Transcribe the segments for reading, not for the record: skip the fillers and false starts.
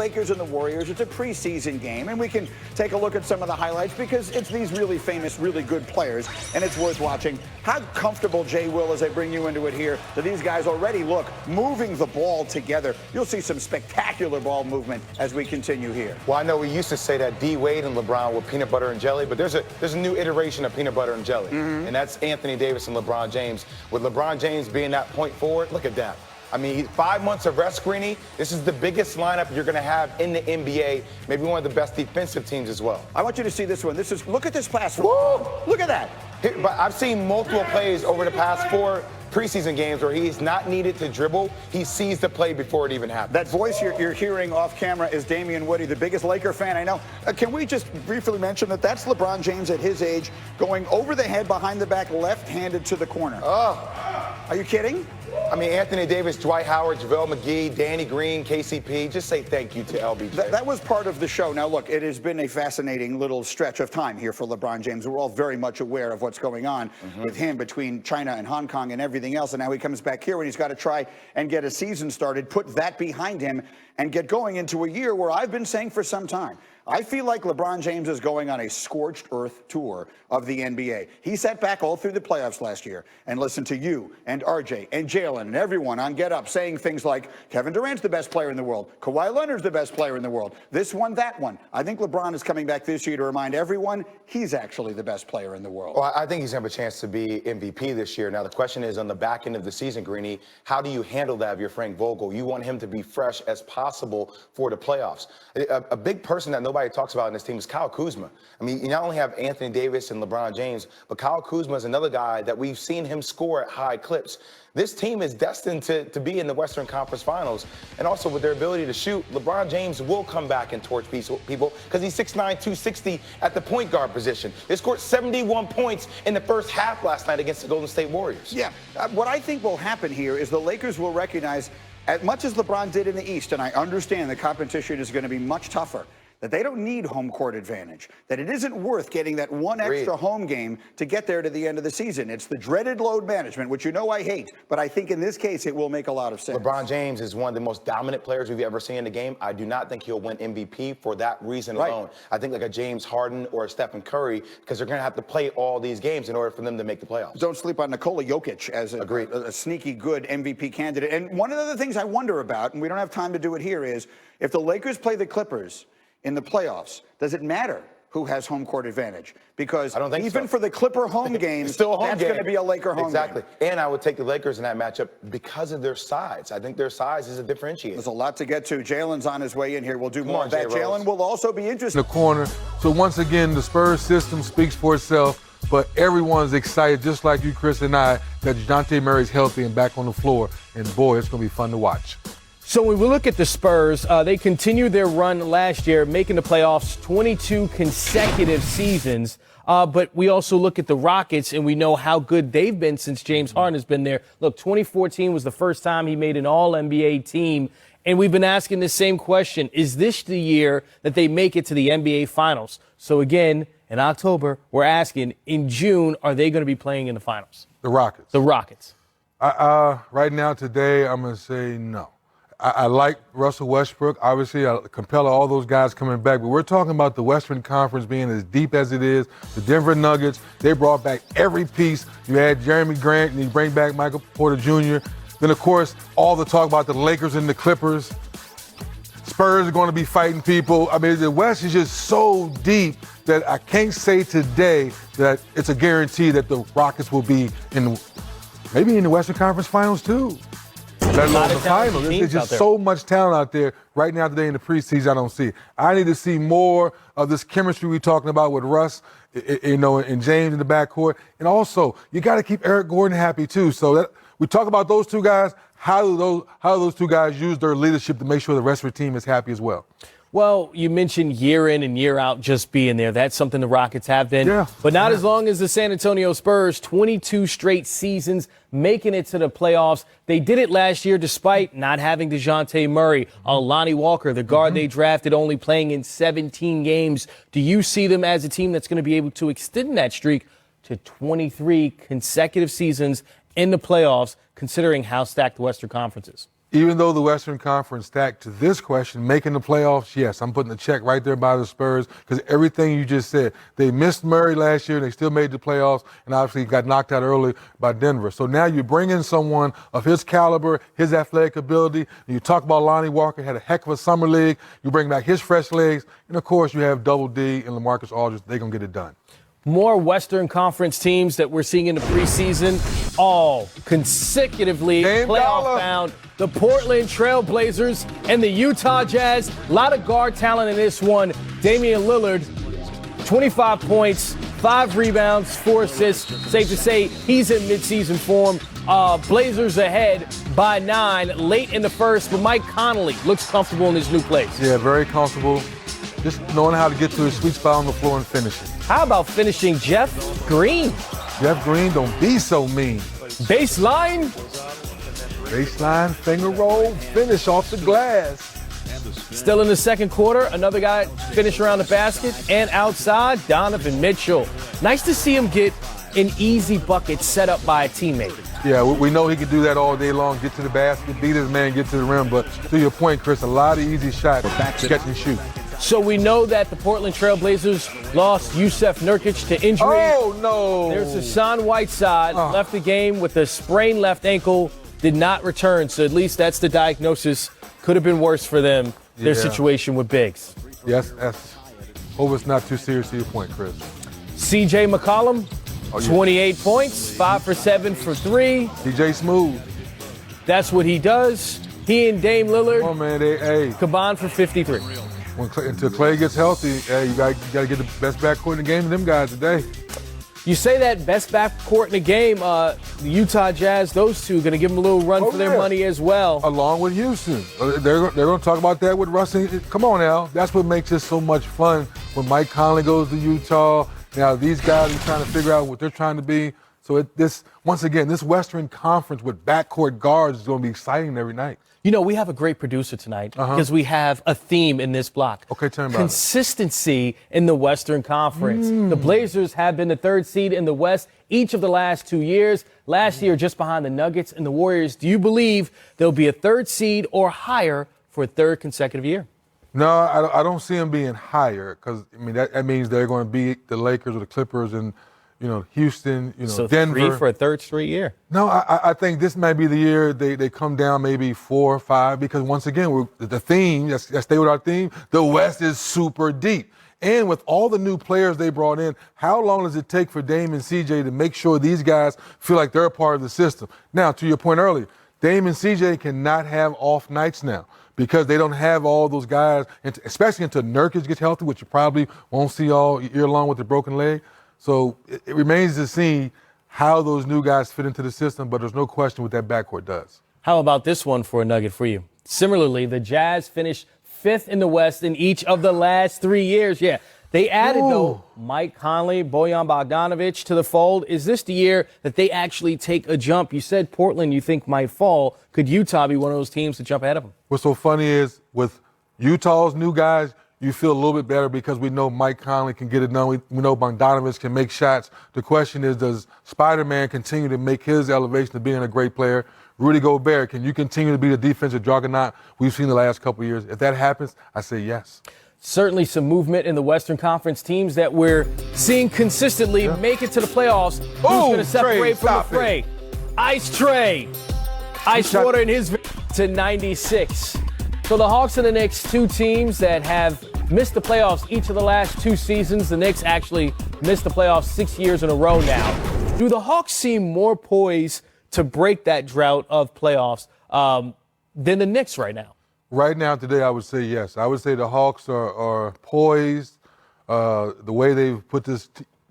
Lakers and the Warriors. It's a preseason game, and we can take a look at some of the highlights because it's these really famous, really good players, and it's worth watching. How comfortable, Jay Will, as I bring you into it here, that these guys already look moving the ball together. You'll see some spectacular ball movement as we continue here. Well, I know we used to say that D. Wade and LeBron were peanut butter and jelly, but there's a new iteration of peanut butter and jelly, and that's Anthony Davis and LeBron James. With LeBron James being that point forward, look at that. I mean, 5 months of rest screening. This is the biggest lineup you're going to have in the NBA. Maybe one of the best defensive teams as well. I want you to see this one. Look at this pass. Look at that. But I've seen multiple plays over the past 4 preseason games where he's not needed to dribble. He sees the play before it even happens. That voice you're hearing off camera is Damian Woody, the biggest Laker fan I know. Can we just briefly mention that that's LeBron James at his age going over the head, behind the back, left-handed to the corner? Oh. Are you kidding? I mean, Anthony Davis, Dwight Howard, JaVale McGee, Danny Green, KCP. Just say thank you to LBJ. That was part of the show. Now, look, it has been a fascinating little stretch of time here for LeBron James. We're all very much aware of what's going on with him between China and Hong Kong and everything else. And now he comes back here when he's got to try and get a season started, put that behind him, and get going into a year where I've been saying for some time, I feel like LeBron James is going on a scorched earth tour of the NBA. He sat back all through the playoffs last year and listened to you and RJ and Jalen and everyone on Get Up saying things like, Kevin Durant's the best player in the world. Kawhi Leonard's the best player in the world. This one, that one. I think LeBron is coming back this year to remind everyone he's actually the best player in the world. Well, I think he's going to have a chance to be MVP this year. Now, the question is on the back end of the season, Greeny, how do you handle that if you're Frank Vogel? You want him to be fresh as possible for the playoffs. A big person that nobody talks about in this team is Kyle Kuzma. I mean, you not only have Anthony Davis and LeBron James, but Kyle Kuzma is another guy that we've seen him score at high clips. This team is destined to be in the Western Conference Finals. And also with their ability to shoot, LeBron James will come back and torch people because he's 6'9", 260 at the point guard position. They scored 71 points in the first half last night against the Golden State Warriors. Yeah, what I think will happen here is the Lakers will recognize, as much as LeBron did in the East, and I understand the competition is going to be much tougher, that they don't need home court advantage, that it isn't worth getting that one extra home game to get there to the end of the season. It's the dreaded load management, which you know I hate, but I think in this case it will make a lot of sense. LeBron James is one of the most dominant players we've ever seen in the game. I do not think he'll win MVP for that reason alone. I think like a James Harden or a Stephen Curry, because they're going to have to play all these games in order for them to make the playoffs. Don't sleep on Nikola Jokic as a sneaky good MVP candidate. And one of the things I wonder about, and we don't have time to do it here, is if the Lakers play the Clippers in the playoffs, does it matter who has home court advantage? Because I don't think even for the Clipper home games, that's going to be a Laker home game. And I would take the Lakers in that matchup because of their size. I think their size is a differentiator. There's a lot to get to. Jalen's on his way in here. We'll do more of that. Jalen will also be interested. In the corner. So once again, the Spurs system speaks for itself, but everyone's excited, just like you, Chris, and I, that DeJounte Murray's healthy and back on the floor. And boy, it's going to be fun to watch. So when we look at the Spurs, they continued their run last year, making the playoffs 22 consecutive seasons. But we also look at the Rockets, and we know how good they've been since James Harden has been there. Look, 2014 was the first time he made an All-NBA team. And we've been asking the same question. Is this the year that they make it to the NBA Finals? So again, in October, we're asking, in June, are they going to be playing in the Finals? The Rockets. The Rockets. Right now, today, I'm going to say no. I like Russell Westbrook. Obviously, Capella, all those guys coming back. But we're talking about the Western Conference being as deep as it is. The Denver Nuggets, they brought back every piece. You had Jeremy Grant, and you bring back Michael Porter Jr. Then, of course, all the talk about the Lakers and the Clippers. Spurs are going to be fighting people. I mean, the West is just so deep that I can't say today that it's a guarantee that the Rockets will be maybe in the Western Conference Finals, too. Let alone the finals. There's just so much talent out there right now today in the preseason. I don't see it. I need to see more of this chemistry we're talking about with Russ, and James in the backcourt. And also, you got to keep Eric Gordon happy too. So we talk about those two guys. How do those two guys use their leadership to make sure the rest of the team is happy as well? Well, you mentioned year in and year out just being there. That's something the Rockets have been. Yeah. But not as long as the San Antonio Spurs, 22 straight seasons, making it to the playoffs. They did it last year despite not having DeJounte Murray. Lonnie Walker, the guard they drafted, only playing in 17 games. Do you see them as a team that's going to be able to extend that streak to 23 consecutive seasons in the playoffs, considering how stacked the Western Conference is? Even though the Western Conference stacked to this question, making the playoffs, yes, I'm putting a check right there by the Spurs because everything you just said. They missed Murray last year, they still made the playoffs, and obviously got knocked out early by Denver. So now you bring in someone of his caliber, his athletic ability. You talk about Lonnie Walker, had a heck of a summer league. You bring back his fresh legs, and of course you have Double D and LaMarcus Aldridge. They're going to get it done. More Western Conference teams that we're seeing in the preseason, all consecutively playoff bound. The Portland Trail Blazers and the Utah Jazz. A lot of guard talent in this one. Damian Lillard, 25 points, 5 rebounds, 4 assists. Safe to say he's in midseason form. Blazers ahead by 9 late in the first, but Mike Conley looks comfortable in his new place. Yeah, very comfortable. Just knowing how to get to his sweet spot on the floor and finish it. How about finishing Jeff Green? Jeff Green, don't be so mean. Baseline. Baseline, finger roll, finish off the glass. Still in the second quarter, another guy finish around the basket and outside, Donovan Mitchell. Nice to see him get an easy bucket set up by a teammate. Yeah, we know he can do that all day long, get to the basket, beat his man, get to the rim. But to your point, Chris, a lot of easy shots, catch and shoot. So we know that the Portland Trail Blazers lost Yusuf Nurkic to injury. Oh, no. There's Hassan Whiteside, left the game with a sprained left ankle, did not return. So at least that's the diagnosis. Could have been worse for them, their situation with Biggs. Yes, hope it's not too serious to your point, Chris. C.J. McCollum, 28 points, 5 for 7 for 3. DJ Smooth. That's what he does. He and Dame Lillard combined for 53. Until Clay gets healthy, hey, you got to get the best backcourt in the game to them guys today. You say that best backcourt in the game, the Utah Jazz, those two, going to give them a little run for their money as well. Along with Houston. They're going to talk about that with Russ. Come on now. That's what makes it so much fun when Mike Conley goes to Utah. Now, these guys are trying to figure out what they're trying to be. So once again, this Western Conference with backcourt guards is going to be exciting every night. You know, we have a great producer tonight because we have a theme in this block. Okay, tell me about Consistency in the Western Conference. The Blazers have been the 3rd seed in the West each of the last 2 years. Last year, just behind the Nuggets and the Warriors. Do you believe there'll be a 3rd seed or higher for a 3rd consecutive year? No, I don't see them being higher because, I mean, that means they're going to beat the Lakers or the Clippers and, Houston, so Denver. 3 for a 3rd straight year. No, I think this might be the year they come down maybe 4 or 5 because once again, the theme, let's stay with our theme, the West is super deep. And with all the new players they brought in, how long does it take for Dame and CJ to make sure these guys feel like they're a part of the system? Now, to your point earlier, Dame and CJ cannot have off nights now because they don't have all those guys, especially until Nurkic gets healthy, which you probably won't see all year long with the broken leg. So it remains to see how those new guys fit into the system, but there's no question what that backcourt does. How about this one for a nugget for you? Similarly, the Jazz finished 5th in the West in each of the last 3 years. Yeah, they added, though, Mike Conley, Bojan Bogdanovic to the fold. Is this the year that they actually take a jump? You said Portland you think might fall. Could Utah be one of those teams to jump ahead of them? What's so funny is with Utah's new guys, you feel a little bit better because we know Mike Conley can get it done. We know Bogdanovic can make shots. The question is, does Spider-Man continue to make his elevation to being a great player? Rudy Gobert, can you continue to be the defensive juggernaut we've seen the last couple of years? If that happens, I say yes. Certainly some movement in the Western Conference teams that we're seeing consistently make it to the playoffs. Who's going to separate from the fray? Ice Trey. Ice water in his to 96. So the Hawks and the Knicks, 2 teams that have missed the playoffs each of the last 2 seasons. The Knicks actually missed the playoffs 6 years in a row now. Do the Hawks seem more poised to break that drought of playoffs than the Knicks right now? Right now, today, I would say yes. I would say the Hawks are poised. The way they've put this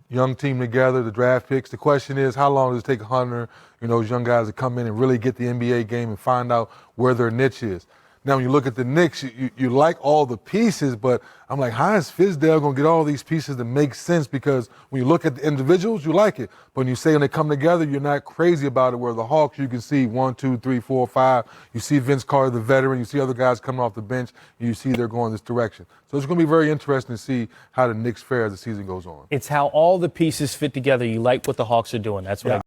young team together, the draft picks. The question is, how long does it take Hunter, those young guys to come in and really get the NBA game and find out where their niche is? Now, when you look at the Knicks, you like all the pieces, but I'm like, how is Fizdale going to get all these pieces to make sense? Because when you look at the individuals, you like it. But when you say when they come together, you're not crazy about it. Where the Hawks, you can see 1, 2, 3, 4, 5. You see Vince Carter, the veteran. You see other guys coming off the bench, and you see they're going this direction. So it's going to be very interesting to see how the Knicks fare as the season goes on. It's how all the pieces fit together. You like what the Hawks are doing. That's what I